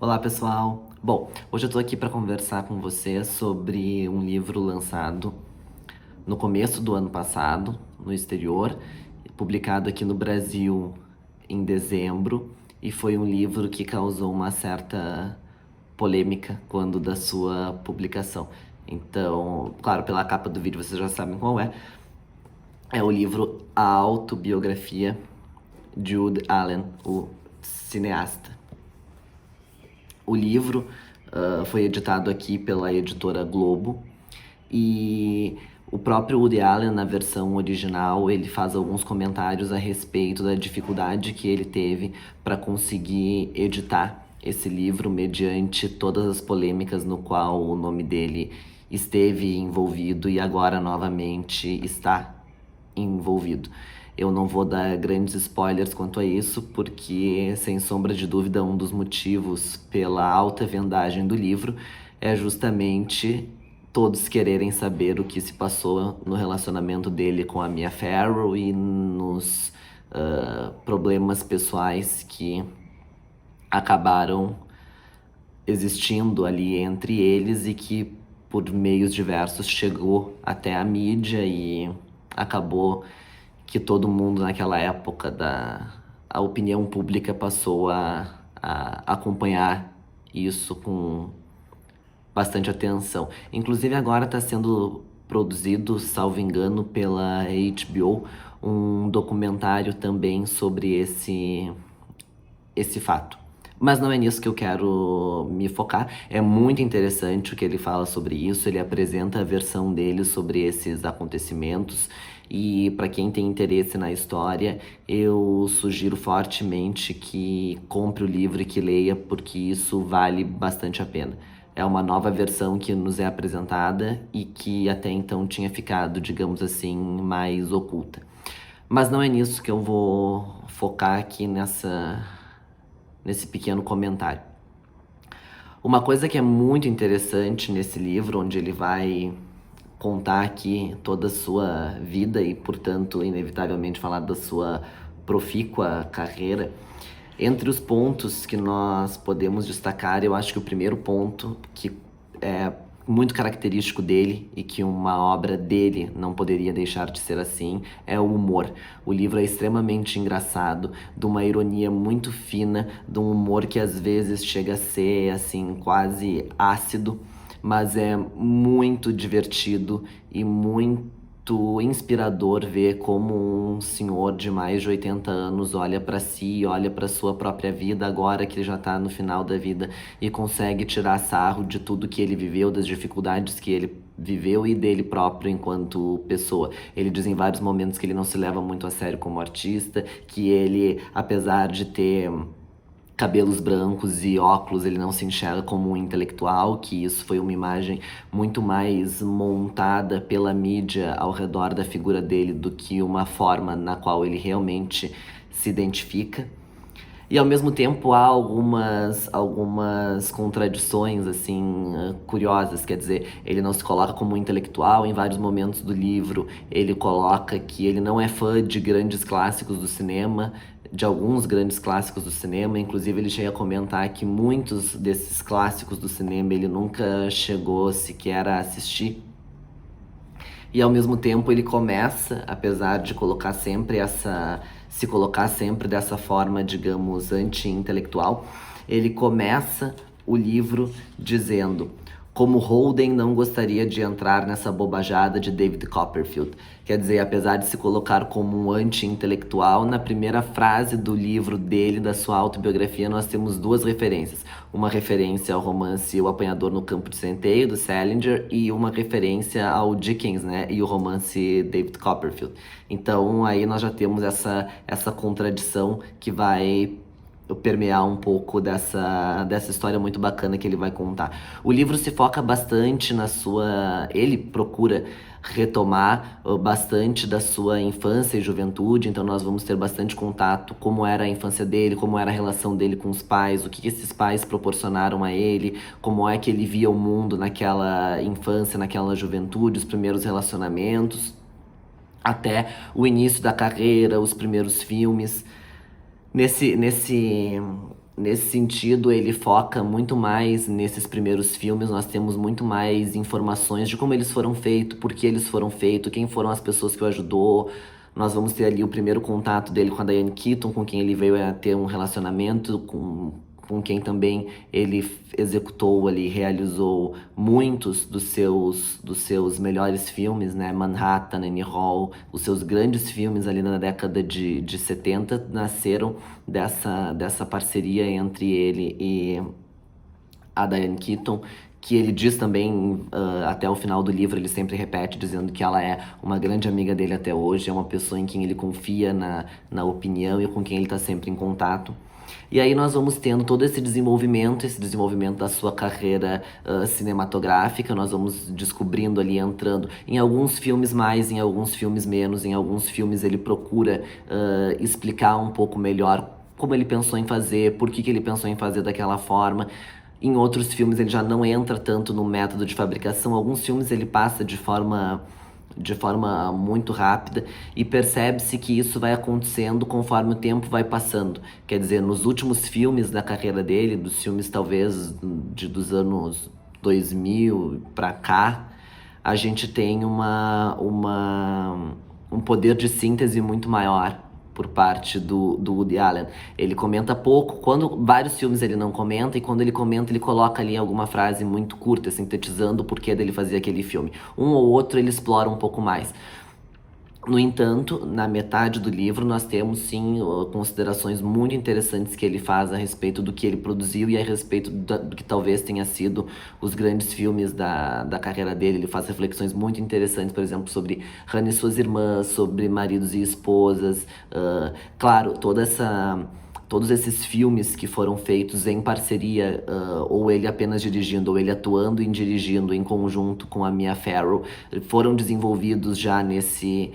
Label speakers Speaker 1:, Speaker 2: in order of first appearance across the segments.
Speaker 1: Olá, pessoal. Bom, hoje eu tô aqui para conversar com você sobre um livro lançado no começo do ano passado, no exterior, publicado aqui no Brasil em dezembro, e foi um livro que causou uma certa polêmica quando da sua publicação. Então, claro, pela capa do vídeo vocês já sabem qual é. É o livro A Autobiografia de Woody Allen, o cineasta. O livro foi editado aqui pela editora Globo e o próprio Woody Allen, na versão original, ele faz alguns comentários a respeito da dificuldade que ele teve para conseguir editar esse livro mediante todas as polêmicas no qual o nome dele esteve envolvido e agora novamente está envolvido. Eu não vou dar grandes spoilers quanto a isso, porque, sem sombra de dúvida, um dos motivos pela alta vendagem do livro é justamente todos quererem saber o que se passou no relacionamento dele com a Mia Farrow e nos problemas pessoais que acabaram existindo ali entre eles e que, por meios diversos, chegou até a mídia e acabou que todo mundo naquela época a opinião pública passou a acompanhar isso com bastante atenção. Inclusive agora está sendo produzido, salvo engano, pela HBO, um documentário também sobre esse fato. Mas não é nisso que eu quero me focar. É muito interessante o que ele fala sobre isso. Ele apresenta a versão dele sobre esses acontecimentos. E para quem tem interesse na história, eu sugiro fortemente que compre o livro e que leia, porque isso vale bastante a pena. É uma nova versão que nos é apresentada e que até então tinha ficado, digamos assim, mais oculta. Mas não é nisso que eu vou focar aqui nesse pequeno comentário. Uma coisa que é muito interessante nesse livro, onde ele vai contar aqui toda a sua vida e, portanto, inevitavelmente falar da sua profícua carreira, entre os pontos que nós podemos destacar, eu acho que o primeiro ponto que é muito característico dele e que uma obra dele não poderia deixar de ser assim é o humor. O livro é extremamente engraçado, de uma ironia muito fina, de um humor que às vezes chega a ser assim quase ácido, mas é muito divertido e muito inspirador ver como um senhor de mais de 80 anos olha para si, olha para sua própria vida agora que ele já está no final da vida e consegue tirar sarro de tudo que ele viveu, das dificuldades que ele viveu e dele próprio enquanto pessoa. Ele diz em vários momentos que ele não se leva muito a sério como artista, que ele, apesar de ter cabelos brancos e óculos, ele não se enxerga como um intelectual, que isso foi uma imagem muito mais montada pela mídia ao redor da figura dele do que uma forma na qual ele realmente se identifica. E ao mesmo tempo há algumas contradições assim curiosas, quer dizer, ele não se coloca como um intelectual em vários momentos do livro, ele coloca que ele não é fã de grandes clássicos do cinema, de alguns grandes clássicos do cinema, inclusive ele chega a comentar que muitos desses clássicos do cinema ele nunca chegou sequer a assistir. E ao mesmo tempo ele começa, apesar de colocar sempre se colocar sempre dessa forma, digamos, anti-intelectual, ele começa o livro dizendo: como Holden não gostaria de entrar nessa bobajada de David Copperfield. Quer dizer, apesar de se colocar como um anti-intelectual, na primeira frase do livro dele, da sua autobiografia, nós temos duas referências. Uma referência ao romance O Apanhador no Campo de Centeio, do Salinger, e uma referência ao Dickens, né, e o romance David Copperfield. Então, aí nós já temos essa contradição que vai permear um pouco dessa história muito bacana que ele vai contar. O livro se foca bastante na sua... Ele procura retomar bastante da sua infância e juventude, então nós vamos ter bastante contato como era a infância dele, como era a relação dele com os pais, o que esses pais proporcionaram a ele, como é que ele via o mundo naquela infância, naquela juventude, os primeiros relacionamentos, até o início da carreira, os primeiros filmes. Nesse Nesse sentido, ele foca muito mais nesses primeiros filmes, nós temos muito mais informações de como eles foram feitos, por que eles foram feitos, quem foram as pessoas que o ajudou. Nós vamos ter ali o primeiro contato dele com a Diane Keaton, com quem ele veio a ter um relacionamento, com quem também ele executou ali, realizou muitos dos seus melhores filmes, né? Manhattan, Annie Hall, os seus grandes filmes ali na década de 70 nasceram dessa parceria entre ele e a Diane Keaton, que ele diz também, até o final do livro, ele sempre repete, dizendo que ela é uma grande amiga dele até hoje, é uma pessoa em quem ele confia na opinião e com quem ele está sempre em contato. E aí nós vamos tendo todo esse desenvolvimento da sua carreira cinematográfica, nós vamos descobrindo ali, entrando em alguns filmes mais, em alguns filmes menos, em alguns filmes ele procura explicar um pouco melhor como ele pensou em fazer, por que ele pensou em fazer daquela forma. Em outros filmes ele já não entra tanto no método de fabricação, alguns filmes ele passa de forma muito rápida e percebe-se que isso vai acontecendo conforme o tempo vai passando. Quer dizer, nos últimos filmes da carreira dele, dos filmes talvez dos anos 2000 para cá, a gente tem um poder de síntese muito maior por parte do Woody Allen. Ele comenta pouco, quando vários filmes ele não comenta, e quando ele comenta ele coloca ali alguma frase muito curta, sintetizando o porquê dele fazer aquele filme. Um ou outro ele explora um pouco mais. No entanto, na metade do livro nós temos sim considerações muito interessantes que ele faz a respeito do que ele produziu e a respeito do que talvez tenha sido os grandes filmes da carreira dele. Ele faz reflexões muito interessantes, por exemplo, sobre Hannah e suas irmãs, sobre maridos e esposas. Claro, todos esses filmes que foram feitos em parceria, ou ele apenas dirigindo, ou ele atuando e dirigindo em conjunto com a Mia Farrow, foram desenvolvidos já nesse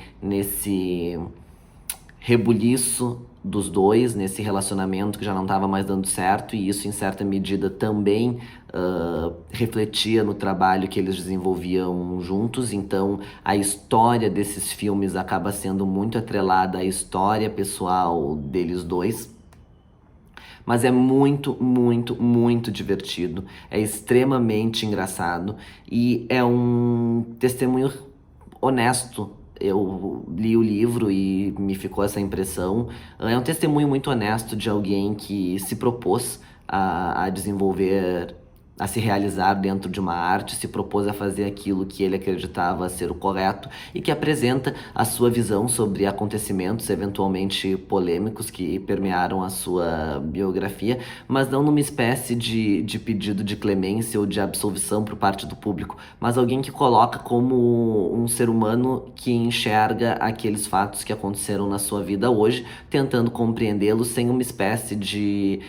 Speaker 1: rebuliço dos dois, nesse relacionamento que já não estava mais dando certo, e isso em certa medida também refletia no trabalho que eles desenvolviam juntos. Então a história desses filmes acaba sendo muito atrelada à história pessoal deles dois. Mas é muito, muito, muito divertido. É extremamente engraçado e é um testemunho honesto. Eu li o livro e me ficou essa impressão. É um testemunho muito honesto de alguém que se propôs a desenvolver, a se realizar dentro de uma arte, se propôs a fazer aquilo que ele acreditava ser o correto e que apresenta a sua visão sobre acontecimentos eventualmente polêmicos que permearam a sua biografia, mas não numa espécie de pedido de clemência ou de absolvição por parte do público, mas alguém que coloca como um ser humano que enxerga aqueles fatos que aconteceram na sua vida hoje, tentando compreendê-los sem uma espécie de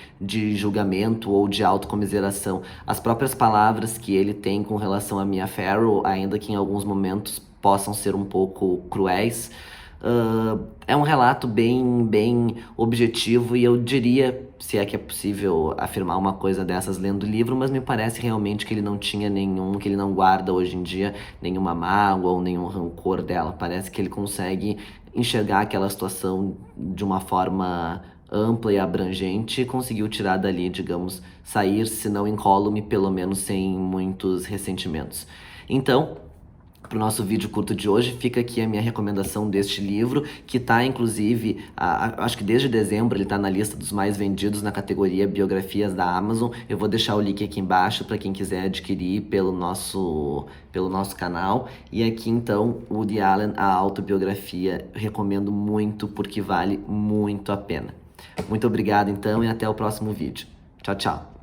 Speaker 1: julgamento ou de autocomiseração. As próprias palavras que ele tem com relação a Mia Farrow, ainda que em alguns momentos possam ser um pouco cruéis, é um relato bem objetivo, e eu diria, se é que é possível afirmar uma coisa dessas lendo o livro, mas me parece realmente que ele não tinha que ele não guarda hoje em dia nenhuma mágoa ou nenhum rancor dela. Parece que ele consegue enxergar aquela situação de uma forma ampla e abrangente e conseguiu tirar dali, digamos, sair, se não incólume, pelo menos sem muitos ressentimentos. Então, para o nosso vídeo curto de hoje, fica aqui a minha recomendação deste livro, que está inclusive, acho que desde dezembro ele está na lista dos mais vendidos na categoria Biografias da Amazon. Eu vou deixar o link aqui embaixo para quem quiser adquirir pelo nosso canal. E aqui então, Woody Allen, a autobiografia, recomendo muito porque vale muito a pena. Muito obrigado então e até o próximo vídeo. Tchau, tchau.